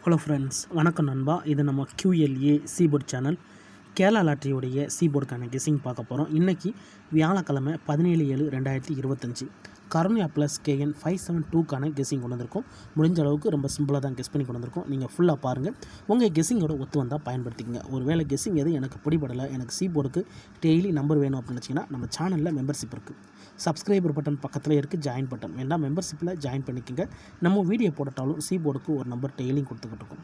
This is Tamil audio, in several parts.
ஹலோ ஃப்ரெண்ட்ஸ், வணக்கம் நண்பா. இது நம்ம QLA சீபோர்ட் சேனல். கேரளா லாட்டரியுடைய சீபோர்டுக்கான கெஸ்ஸிங் பார்க்க போகிறோம். இன்றைக்கி வியாழக்கிழமை 17/7/2025 கருண்யா ப்ளஸ் KN 572க்கான கெஸ்ஸிங் கொண்டு வந்திருக்கோம். முடிஞ்ச அளவுக்கு ரொம்ப சிம்பிளாக தான் கெஸ் பண்ணி கொண்டு வந்திருக்கோம். நீங்கள் ஃபுல்லாக பாருங்கள். உங்கள் கெஸ்ஸிங்கோட ஒத்து வந்தால் பயன்படுத்திக்கங்க. ஒரு வேளை கெஸ்ஸிங் எது எனக்கு பிடிபடலை, எனக்கு சீபோர்டுக்கு டெய்லி நம்பர் வேணும் அப்படின்னு வச்சிங்கன்னா நம்ம சேனலில் மெம்பர்ஷிப் இருக்குது. சப்ஸ்கிரைபர் பட்டன் பக்கத்தில் இருக்குது ஜாயின் பட்டன். வேண்டாம் மெம்பர்ஷிப்பில் ஜாயின் பண்ணிக்கோங்க. நம்ம வீடியோ போட்டாலும் சீபோர்டுக்கு ஒரு நம்பர் டெய்லியும் கொடுத்துக்கிட்டு இருக்கோம்.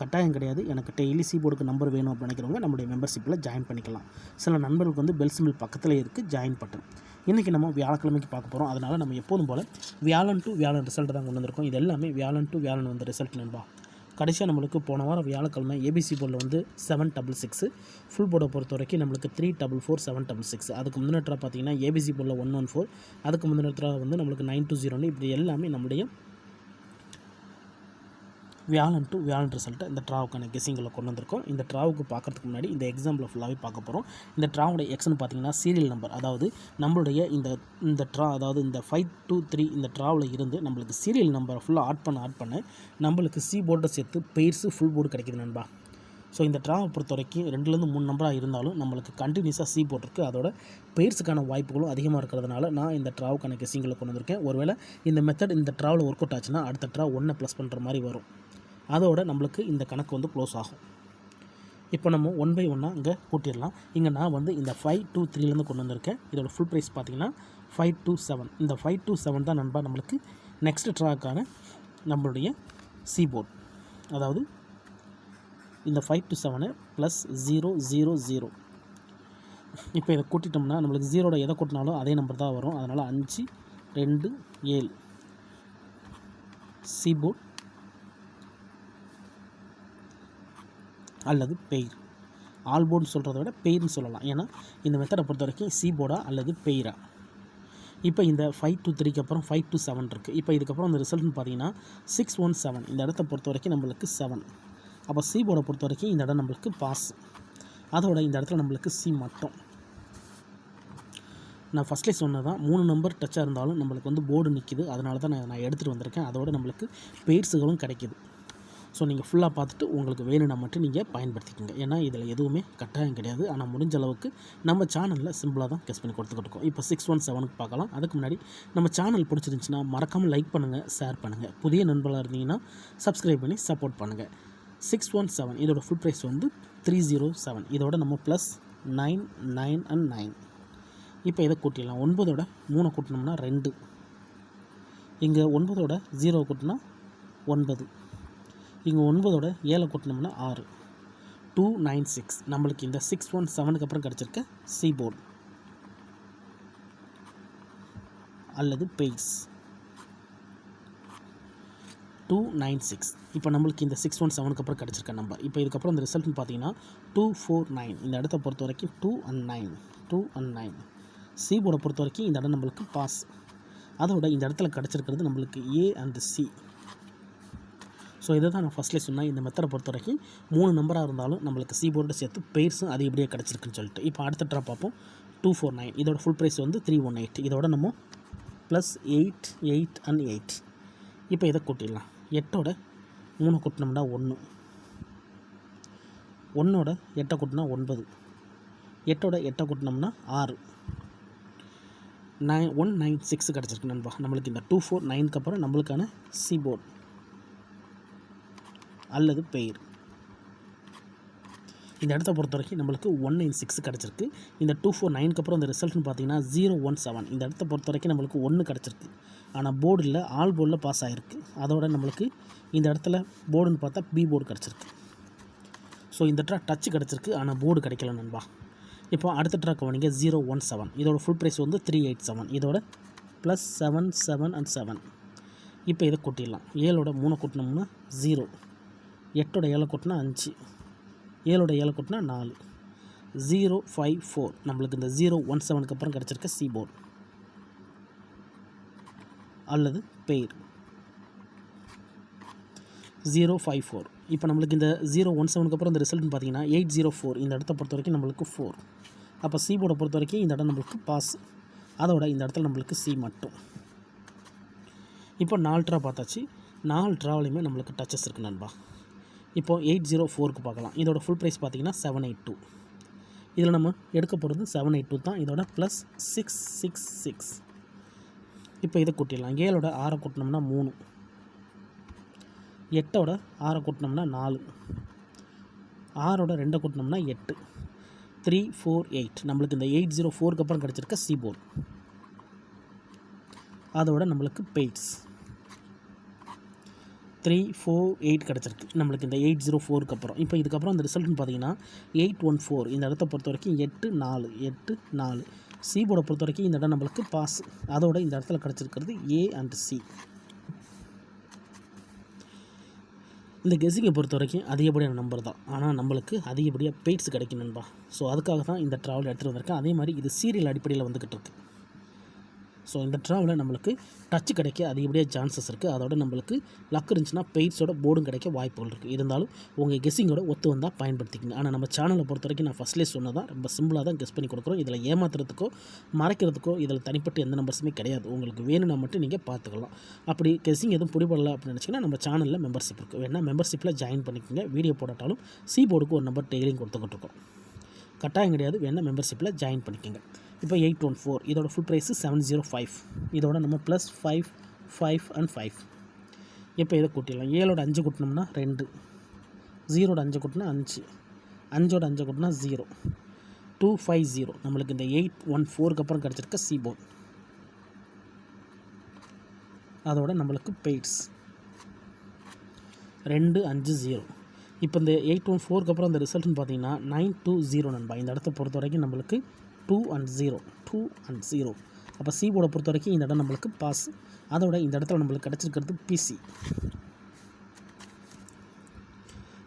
கட்டாயம் கிடையாது. எனக்கு டெய்லி சீபோர்டுக்கு நம்பர் வேணும் அப்படின்னு நினைக்கிறவங்க நம்மளுடைய மெம்பர்ஷிப்பில் ஜாயின் பண்ணிக்கலாம். சில நண்பர்களுக்கு வந்து பெல் சிம்பிள் பக்கத்தில் இருக்குது ஜாயின் பட்டன். இன்றைக்கி நம்ம வியாழக்கிழமைக்கு பார்க்க போகிறோம். அதனால் நம்ம எப்போதும் போல் வியாழன் டு வியாழன் ரிசல்ட் தான் கொண்டு வந்திருக்கோம். இது எல்லாமே வியாழன் டு வியாழன் வந்த ரிசல்ட் நண்பா. கடைசியாக நம்மளுக்கு போன வாரம் வியாழக்கிழமை ABC போர்டில் வந்து 766, ஃபுல் போர்டை பொறுத்த வரைக்கும் நம்மளுக்கு 344 766. அதுக்கு முந்தின இடத்துல பார்த்தீங்கன்னா ABC போர்டில் 114, அதுக்கு முந்தின இடத்துல வந்து நம்மளுக்கு 920. இப்படி எல்லாமே நம்முடைய வியாழன் டு வியாழன் ரிசல்ட்டை இந்த ட்ராவுக்கான கெஸ்ஸிங்கில் கொண்டு வந்திருக்கோம். இந்த ட்ராவுக்கு பார்க்குறதுக்கு முன்னாடி இந்த எக்ஸாம்பிள் ஃபுல்லாகவே பார்க்க போகிறோம். இந்த ட்ராவுடைய எக்ஸ்னு பார்த்தீங்கன்னா சீரியல் நம்பர், அதாவது நம்மளுடைய இந்த ட்ரா, அதாவது இந்த 523 இந்த ட்ராவில் இருந்து நம்மளுக்கு சீரியல் நம்பரை ஃபுல்லாக ஆட் பண்ண நம்மளுக்கு சி போர்டை சேர்த்து பெயர்ஸு ஃபுல் போர்டு கிடைக்குது நண்பா. ஸோ இந்த ட்ராவை பொறுத்த வரைக்கும் 2லேருந்து 3 நம்பராக இருந்தாலும் நம்மளுக்கு கண்டினியூஸாக சி போட்டிருக்கு. அதோட பெயர்ஸுக்கான வாய்ப்புகளும் அதிகமாக இருக்கிறதுனால நான் இந்த ட்ராவுக்கான கெஸ்ஸிங்கில் கொண்டு வந்திருக்கேன். ஒருவேளை இந்த மெத்தட் இந்த ட்ராவில் ஒர்க் அவுட் ஆச்சுன்னா அடுத்த ட்ரா 1 ப்ளஸ் பண்ணுற மாதிரி வரும். அதோட நம்மளுக்கு இந்த கணக்கு வந்து க்ளோஸ் ஆகும். இப்போ நம்ம 1 by 1 இங்கே கூட்டிடலாம். இங்கே நான் வந்து இந்த 523லேருந்து கொண்டு வந்திருக்கேன். இதோட ஃபுல் ப்ரைஸ் பார்த்தீங்கன்னா 527. இந்த 527 தான் நண்பா நம்மளுக்கு நெக்ஸ்ட் ட்ராக்கான நம்மளுடைய சி போர்ட். அதாவது இந்த 527 ப்ளஸ் 000. இப்போ இதை கூட்டிட்டோம்னா நம்மளுக்கு ஜீரோட எதை கூட்டினாலும் அதே நம்பர் தான் வரும். அதனால் 5 2 7 சி போர்ட் அல்லது பெயர். ஆல் போர்டுன்னு சொல்கிறத விட பெயர்னு சொல்லலாம். ஏன்னா இந்த மெத்தடை பொறுத்த வரைக்கும் சி போர்டா அல்லது பெயரா. இப்போ இந்த 523க்கு அப்புறம் 527 இருக்குது. இப்போ இதுக்கப்புறம் அந்த ரிசல்ட்னு பார்த்தீங்கன்னா 617. இந்த இடத்த பொறுத்த வரைக்கும் நம்மளுக்கு 7. அப்போ சி போர்டை பொறுத்த வரைக்கும் இந்த இடம் நம்மளுக்கு பாஸ். அதோட இந்த இடத்துல நம்மளுக்கு சி மட்டும். நான் ஃபஸ்ட்லேயே சொன்னதான் 3 நம்பர் டச்சாக இருந்தாலும் நம்மளுக்கு வந்து போர்டு நிற்கிது. அதனால தான் நான் எடுத்துகிட்டு வந்திருக்கேன். அதோட நம்மளுக்கு பெயர்ஸுகளும் கிடைக்கிது. ஸோ நீங்கள் ஃபுல்லாக பார்த்துட்டு உங்களுக்கு வேணும்னா மட்டும் நீங்கள் பயன்படுத்திக்கோங்க. ஏன்னா இதில் எதுவுமே கட்டாயம் கிடையாது. ஆனால் முடிஞ்ச அளவுக்கு நம்ம சேனலில் சிம்பிளாக தான் கெஸ் பண்ணி கொடுத்துக்கிட்டு இருக்கோம். இப்போ 617க்கு பார்க்கலாம். அதுக்கு முன்னாடி நம்ம சேனல் பிடிச்சிருந்துச்சின்னா மறக்காமல் லைக் பண்ணுங்கள், ஷேர் பண்ணுங்கள். புதிய நண்பர்களாக இருந்தீங்கன்னா சப்ஸ்கிரைப் பண்ணி சப்போர்ட் பண்ணுங்கள். 617 இதோட ஃபுல் ப்ரைஸ் வந்து 307. இதோட நம்ம ப்ளஸ் 9 9 and 9. இப்போ இதை கூட்டிடலாம். 9ஓட 3 கூட்டினோம்னா 2. இங்கே 9ஓட 0 கூட்டினா 9. இங்கே 9ஓட 7 கூட்டினோம்னா 6. 296 நம்மளுக்கு இந்த 617க்கு அப்புறம் கிடச்சிருக்க சி போர்டு அல்லது பெய்ஸ் 296. இப்போ நம்மளுக்கு இந்த 617க்கு அப்புறம் கிடச்சிருக்க நம்பர். இப்போ இதுக்கப்புறம் இந்த ரிசல்ட்னு பார்த்தீங்கன்னா 249. இந்த இடத்த பொறுத்த வரைக்கும் 2 and 9 சி போர்டை பொறுத்த வரைக்கும் இந்த இடம் நம்மளுக்கு பாஸ். அதோட இந்த இடத்துல கிடச்சிருக்கிறது நம்மளுக்கு A and C. ஸோ இதை தான் நான் ஃபஸ்ட்லேயே சொன்னேன். இந்த மெத்தடை பொறுத்த வரைக்கும் 3 நம்பராக இருந்தாலும் நம்மளுக்கு சி போர்டு சேர்த்து பெயர்ஸும் அது இப்படியே கிடச்சிருக்குன்னு சொல்லிட்டு. இப்போ அடுத்த ட்ரா பார்ப்போம். 249 இதோட ஃபுல் ப்ரைஸ் வந்து 318. இதோட நம்ம ப்ளஸ் 8 8 and 8. இப்போ இதை கூட்டிடலாம். 8ஓட 3 கூட்டினோம்னா 1. 1ஓட 8 கூட்டினா 9. 8ஓட 8 கூட்டினோம்னா 6. 196 கிடச்சிருக்கு நண்பா. நம்மளுக்கு இந்த 249க்கு அப்புறம் நம்மளுக்கான சி போர்டு அல்லது பெயர். இந்த இடத்த பொறுத்த வரைக்கும் நம்மளுக்கு 196 கிடச்சிருக்கு. இந்த 249க்கு அப்புறம் இந்த ரிசல்ட்னு பார்த்தீங்கன்னா 017. இந்த இடத்த பொறுத்த வரைக்கும் நம்மளுக்கு 1 கிடச்சிருக்கு. ஆனால் போர்டில் ஆல் போர்டில் பாஸ் ஆகிருக்கு. அதோட நம்மளுக்கு இந்த இடத்துல போர்டுன்னு பார்த்தா பி போர்டு கிடச்சிருக்கு. ஸோ இந்த ட்ரா டச்சு கிடச்சிருக்கு. ஆனால் போர்டு கிடைக்கல நண்பா. இப்போ அடுத்த ட்ரா கவனிங்க. 017 இதோட ஃபுல் ப்ரைஸ் வந்து 387. இதோட ப்ளஸ் 7 7 and 7. இப்போ இதை கூட்டிடலாம். 7ஓட 3 கூட்டினோம்னா 0. 8ஓட 7 கூட்டினா 5. 7ஓட 7 கூட்டினா 4. 054 நம்மளுக்கு இந்த 017க்கு அப்புறம் கிடச்சிருக்க சி போர்டு அல்லது பெயர் 054. இப்போ நம்மளுக்கு இந்த 017க்கு அப்புறம் இந்த ரிசல்ட்னு பார்த்தீங்கன்னா 804. இந்த இடத்த பொறுத்த வரைக்கும் நம்மளுக்கு 4. அப்போ சி போர்டை பொறுத்த வரைக்கும் இந்த இடம் நம்மளுக்கு பாஸ். அதோட இந்த இடத்துல நம்மளுக்கு சி மட்டும். இப்போ 4 ட்ரா பார்த்தாச்சு. 4 ட்ராவிலையுமே நம்மளுக்கு டச்சஸ் இருக்குது நண்பா. இப்போது 804க்கு பார்க்கலாம். இதோட ஃபுல் ப்ரைஸ் பார்த்திங்கன்னா 782. இதில் நம்ம எடுக்க போகிறது 782 தான். இதோட ப்ளஸ் 666. இப்போ இதை கூட்டிடலாம். 7ஓட 6 கூட்டினோம்னா 3, 8ஓட 6 கூட்டினோம்னா 4, 6ஓட 2 கூட்டினோம்னா 8, 3, 4, 8. நம்மளுக்கு இந்த 804க்கு அப்புறம் கிடச்சிருக்க சீபோர்ட். அதோட நம்மளுக்கு பெய்ட்ஸ் 3, 4, 8 கிடச்சிருக்கு நம்மளுக்கு இந்த 804க்கு அப்புறம். இப்போ இதுக்கப்புறம் அந்த ரிசல்ட்னு பார்த்தீங்கன்னா 814. இந்த இடத்த பொறுத்த வரைக்கும் 8, 4, 8, 4. சீபோர்டை பொறுத்த வரைக்கும் இந்த இடம் நம்மளுக்கு பாஸ். அதோட இந்த இடத்துல கிடச்சிருக்கிறது A and C. இந்த கெஸ்ஸிங்கை பொறுத்த வரைக்கும் அதிகப்படியான நம்பர் தான், ஆனால் நம்மளுக்கு அதிகப்படியாக பெய்ட்ஸ் கிடைக்கும் நண்பா. ஸோ அதுக்காக தான் இந்த ட்ராவல் எடுத்துகிட்டு வந்திருக்கேன். அதே மாதிரி இது சீரியல் அடிப்படையில் வந்துக்கிட்டு இருக்குது. ஸோ இந்த ட்ராவலில் நம்மளுக்கு டச்சு கிடைக்க அதிகப்படியாக சான்சஸ் இருக்குது. அதோட நம்மளுக்கு லக் இருந்துச்சுன்னா பெய்ட்ஸோட போர்டும் கிடைக்க வாய்ப்புகள் இருக்குது. இருந்தாலும் உங்கள் கெஸ்ஸிங்கோட ஒத்து வந்தால் பயன்படுத்திக்கங்க. ஆனால் நம்ம சேனலை பொறுத்த வரைக்கும் நான் ஃபஸ்ட்லேயே சொன்னதான் ரொம்ப சிம்பிளாக தான் கெஸ் பண்ணி கொடுக்குறோம். இதில் ஏமாத்துறதுக்கோ மறைக்கிறதுக்கோ இதில் தனிப்பட்ட எந்த நம்பர்ஸுமே கிடையாது. உங்களுக்கு வேணும்னா மட்டும் நீங்கள் பார்த்துக்கலாம். அப்படி கெஸ்ஸிங் எதுவும் பிடிபடலை அப்படின்னு நினச்சிங்கன்னா நம்ம சேனலில் மெம்பர்ஷிப் இருக்குது. வேணா மெம்பர்ஷிப்பில் ஜாயின் பண்ணிக்கோங்க. வீடியோ போட்டாலும் சீபோர்டுக்கு ஒரு நம்பர் டெய்லியும் கொடுத்துக்கிட்டு இருக்கோம். கட்டாயம் கிடையாது, வேணால் மெம்பர்ஷிப்பில் ஜாயின் பண்ணிக்கோங்க. இப்போ 814 இதோட ஃபுல் ப்ரைஸு 705. இதோட நம்ம +5, 5 and 5. இப்போ இதை கூட்டிடலாம். 7ஓட 5 கூட்டினோம்னா 2, 0ஓட 5 கூட்டினா 5, 5ஓட 5 கூட்டினா 0, 250. நம்மளுக்கு இந்த 814க்கு அப்புறம் கிடச்சிருக்க சீபோர்ட். அதோட நம்மளுக்கு பெய்ட்ஸ் 250. இப்போ இந்த 814க்கு அப்புறம் அந்த ரிசல்ட்னு பார்த்தீங்கன்னா 920 நண்பா. இந்த இடத்த பொறுத்த வரைக்கும் நம்மளுக்கு 2 and 0. அப்போ சீபோர்டை பொறுத்த வரைக்கும் இந்த இடம் நம்மளுக்கு பாஸ். அதோட இந்த இடத்துல நம்மளுக்கு கிடச்சிருக்கிறது PC.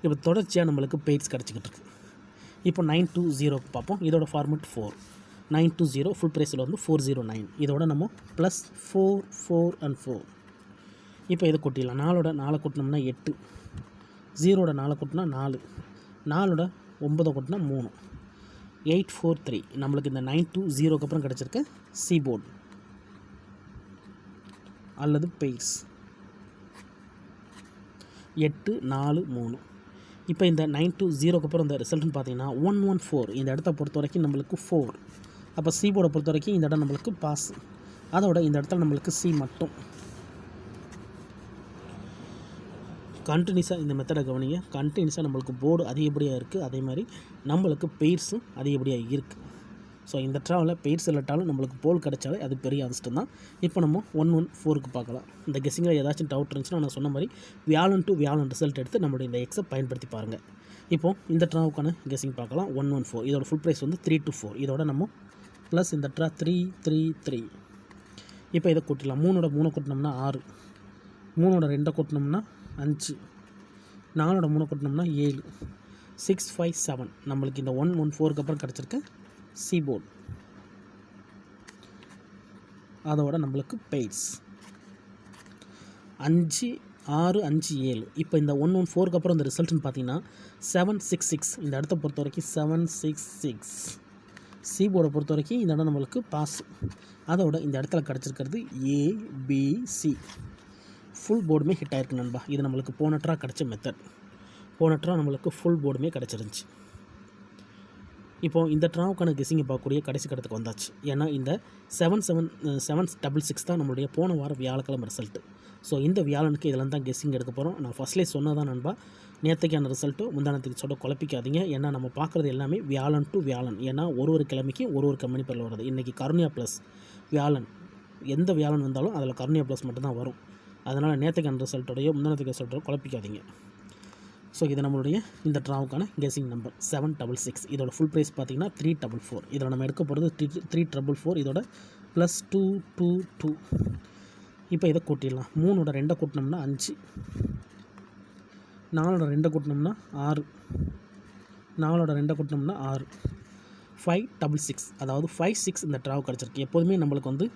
இப்போ தொடர்ச்சியாக நம்மளுக்கு பெய்ட்ஸ் கிடச்சிக்கிட்டு இருக்குது. இப்போ 920க்கு பார்ப்போம். இதோட ஃபார்மெட் 4. 920 ஃபுல் ப்ரைஸில் வந்து 409. இதோட நம்ம +4, 4 and 4. இப்போ இதை கூட்டிடலாம். 4ஓட 4 கூட்டினோம்னா 8, 0ஓட 4 கூட்டினா 4, 4ஓட 9 கூட்டினா 3, 843. நம்மளுக்கு இந்த 920க்கு அப்புறம் கிடச்சிருக்க சீபோர்ட் அல்லது பெய்ட்ஸ் 8, 4, 3. இப்போ இந்த 920க்கு அப்புறம் இந்த ரிசல்ட்னு பார்த்தீங்கன்னா 114. இந்த இடத்த பொறுத்த வரைக்கும் நம்மளுக்கு 4. அப்போ சீபோர்டை பொறுத்த வரைக்கும் இந்த இடம் நம்மளுக்கு பாஸ். அதோட இந்த இடத்துல நம்மளுக்கு C மட்டும். கண்டினியூஸாக இந்த மெத்தடை கவனிங்க. கண்டினியூஸாக நம்மளுக்கு போர்டு அதிகப்படியாக இருக்குது. அதே மாதிரி நம்மளுக்கு பெய்ட்ஸும் அதிகப்படியாக இருக்குது. ஸோ இந்த ட்ராவலில் பெய்ட்ஸ் இல்லாட்டாலும் நம்மளுக்கு போல் கிடைச்சாலே அது பெரிய அதிர்ஷ்டம் தான். இப்போ நம்ம 114க்கு பார்க்கலாம். இந்த கெஸ்ஸிங்கில் ஏதாச்சும் டவுட் இருந்துச்சுன்னா நான் சொன்ன மாதிரி வியாழன் டு வியாழன் ரிசல்ட் எடுத்து நம்மளுடைய இந்த எக்ஸை பயன்படுத்தி பாருங்கள். இப்போது இந்த ட்ராவுக்கான கெஸ்ஸிங் பார்க்கலாம். 114 இதோட ஃபுல் ப்ரைஸ் வந்து 324. இதோட நம்ம ப்ளஸ் இந்த ட்ரா 333. இப்போ இதை கூட்டிடலாம். 3ஓட 3 கூட்டினோம்னா 6, 3ஓட 2 கூட்டினோம்னா 5, 4ஓட 3 கூட்டினோம்னா 7, 657. நம்மளுக்கு இந்த 114க்கு அப்புறம் கிடச்சிருக்க சீபோர்ட். அதோட நம்மளுக்கு பெய்ட்ஸ் 5, 6, 5, 7. இப்போ இந்த 114க்கு அப்புறம் இந்த ரிசல்ட்னு பார்த்தீங்கன்னா 766. இந்த இடத்த பொறுத்த வரைக்கும் 766. சீபோர்டை பொறுத்த வரைக்கும் இந்த இடம் நம்மளுக்கு பாஸ். அதோட இந்த இடத்துல கிடச்சிருக்கிறது ABC. ஃபுல் போர்டுமே ஹிட் ஆகிருக்கு நண்பா. இது நம்மளுக்கு போன ட்ரா கிடச்ச மெத்தட். போன ட்ரா நம்மளுக்கு ஃபுல் போர்டுமே கிடச்சிருந்துச்சி. இப்போது இந்த ட்ராவுக்கான கெஸ்ஸிங்கை பார்க்கக்கூடிய கடைசி கடத்துக்கு வந்தாச்சு. ஏன்னா இந்த 766 தான் நம்மளுடைய போன வாரம் வியாழக்கிழமை ரிசல்ட்டு. ஸோ இந்த வியாழனுக்கு இதெல்லாம் தான் கெஸ்ஸிங் எடுக்க போகிறோம். நான் ஃபஸ்ட்லேயே சொன்னதான் நண்பா, நேற்றுக்கான ரிசல்ட்டு முந்தானத்துக்கு சொல்ல குழப்பிக்காதீங்க. ஏன்னா நம்ம பார்க்குறது எல்லாமே வியாழன் டு வியாழன். ஏன்னா ஒரு கிழமைக்கு ஒரு கம்பெனி பேரில் வருது. இன்றைக்கி கருணியா ப்ளஸ் வியாழன், எந்த வியாழன் வந்தாலும் அதில் கருணியா ப்ளஸ் மட்டும்தான் வரும். அதனால் நேற்றுக்கான ரிசல்ட்டோடையோ முந்தானத்துக்கு ரிசல்ட்டோட குழப்பிக்காதீங்க. ஸோ இது நம்மளுடைய இந்த ட்ராவுக்கான கெஸ்ஸிங் நம்பர் 766. இதோட ஃபுல் ப்ரைஸ் பார்த்திங்கன்னா 344. இதில் நம்ம எடுக்க போகிறது 344. இதோட +222. இப்போ இதை கூட்டிடலாம். 3ஓட 2 கூட்டினோம்னா 5, 4ஓட 2 கூட்டினோம்னா 6, 4ஓட 2 கூட்டினோம்னா 6, 566. அதாவது 56 இந்த ட்ராவ் கிடச்சிருக்கு. எப்போதுமே நம்மளுக்கு வந்து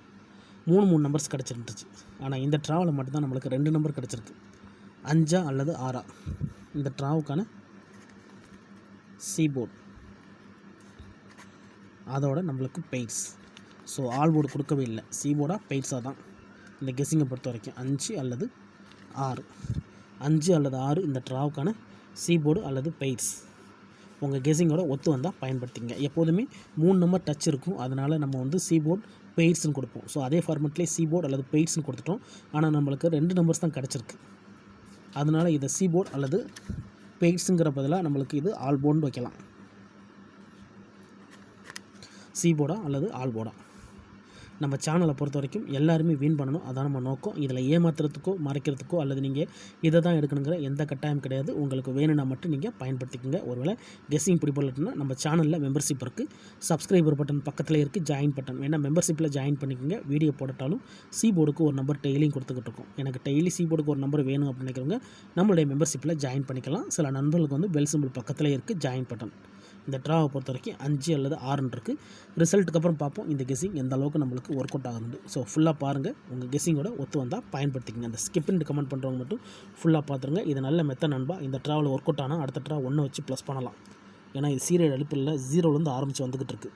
3 நம்பர்ஸ் கிடச்சிருந்துச்சு. ஆனால் இந்த ட்ராவில் மட்டும்தான் நம்மளுக்கு 2 நம்பர் கிடச்சிருக்கு. 5 அல்லது 6. இந்த ட்ராவுக்கான சீபோர்ட். அதோட நம்மளுக்கு பெய்ட்ஸ். ஸோ ஆல் போர்டு கொடுக்கவே இல்லை. சீபோர்டாக பெய்ட்ஸாக தான் இந்த கெஸ்ஸிங்கை பொறுத்த வரைக்கும் 5 அல்லது 6. 5 அல்லது 6 இந்த ட்ராவுக்கான சி போர்டு அல்லது பெய்ட்ஸ் உங்கள் கெஸிங்கோட ஒத்து வந்தால் பயன்படுத்திங்க. எப்போதுமே 3 நம்பர் டச் இருக்கும், அதனால் நம்ம வந்து சி போர்டு பெய்ட்ஸ்னு கொடுப்போம். ஸோ அதே ஃபார்மெட்லேயே சி போர்டு அல்லது பெய்ட்ஸ்னு கொடுத்துட்டோம். ஆனால் நம்மளுக்கு 2 நம்பர்ஸ் தான் கிடச்சிருக்கு. அதனால் இதை சி போர்டு அல்லது பெய்ட்ஸுங்கிற பதிலாக நம்மளுக்கு இது ஆல் போர்டுன்னு வைக்கலாம். சி போர்டா அல்லது ஆல் போர்டா. நம்ம சேனலை பொறுத்த வரைக்கும் எல்லாருமே வின் பண்ணணும், அதான் நம்ம நோக்கம். இதில் ஏமாத்துறதுக்கோ மறைக்கிறதுக்கோ அல்லது நீங்கள் இதை தான் எடுக்கணுங்கிற எந்த கட்டாயம் கிடையாது. உங்களுக்கு வேணும்னா மட்டும் நீங்கள் பயன்படுத்திக்கோங்க. ஒருவேளை கெஸ்ஸிங் பிடிப்படலன்னா நம்ம சேனலில் மெம்பர்ஷிப் இருக்குது, சப்ஸ்கிரைபர் பட்டன் பக்கத்தில் இருக்குது, ஜாயின் பட்டன் வேணால் மெம்பர்ஷிப்பில் ஜாயின் பண்ணிக்கோங்க. வீடியோ போட்டாலும் சி போர்டுக்கு ஒரு நம்பர் டெய்லியும் கொடுத்துக்கிட்டு இருக்கோம். எனக்கு டெய்லி சி போர்டுக்கு ஒரு நம்பர் வேணும் அப்படின்னு நினைக்கிறவங்க நம்மளுடைய மெம்பர்ஷிப்பில் ஜாயின் பண்ணிக்கலாம். சில நண்பர்களுக்கு வந்து பெல் சிம்பிள் பக்கத்தில் இருக்குது ஜாயின் பட்டன். இந்த ட்ராவை பொறுத்த வரைக்கும் 5 அல்லது 6 இருக்குது. ரிசல்ட்டுக்கு அப்புறம் பார்ப்போம் இந்த கெஸ்ஸிங் எந்த அளவுக்கு நம்மளுக்கு ஒர்க் அவுட் ஆகுது. ஸோ ஃபுல்லாக பாருங்கள், உங்கள் கெஸ்ஸிங்கோட ஒத்து வந்தால் பயன்படுத்திக்கங்க. அந்த ஸ்கிப்னு கமெண்ட் பண்ணுறவங்க மட்டும் ஃபுல்லாக பார்த்துருங்க. இது நல்ல மெத்தட் நண்பா. இந்த ட்ராவில் ஒர்க் அவுட் ஆனால் அடுத்த ட்ரா 1 வச்சு ப்ளஸ் பண்ணலாம். ஏன்னா இது சீரியல் அடிப்பில் 0லேருந்து ஆரம்பித்து வந்துக்கிட்டு இருக்குது.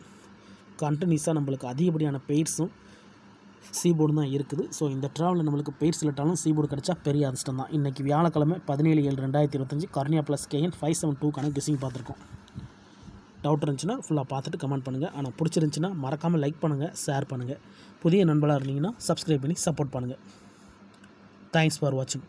கண்டினியூஸாக நம்மளுக்கு அதிகப்படியான பெய்ட்ஸும் சி போர்டு தான் இருக்குது. ஸோ இந்த ட்ராவில் நம்மளுக்கு பெய்ட்ஸ் இல்லாட்டாலும் சி போர்டு கிடச்சா பெரிய அதிர்ஷ்டம் தான். இன்றைக்கி வியாழக்கிழமை 17/7/2025 கர்னியா ப்ளஸ் KN 572க்கான கெஸ்ஸிங் பார்த்துருக்கோம். டவுட் இருந்துச்சுன்னா ஃபுல்லாக பார்த்துட்டு கமெண்ட் பண்ணுங்கள். ஆனால் பிடிச்சிருந்துச்சின்னா மறக்காமல் லைக் பண்ணுங்கள், ஷேர் பண்ணுங்கள். புதிய நண்பர்களாக இருந்தீங்கன்னா சப்ஸ்கிரைப் பண்ணி சப்போர்ட் பண்ணுங்கள். தேங்க்ஸ் ஃபார் வாட்சிங்.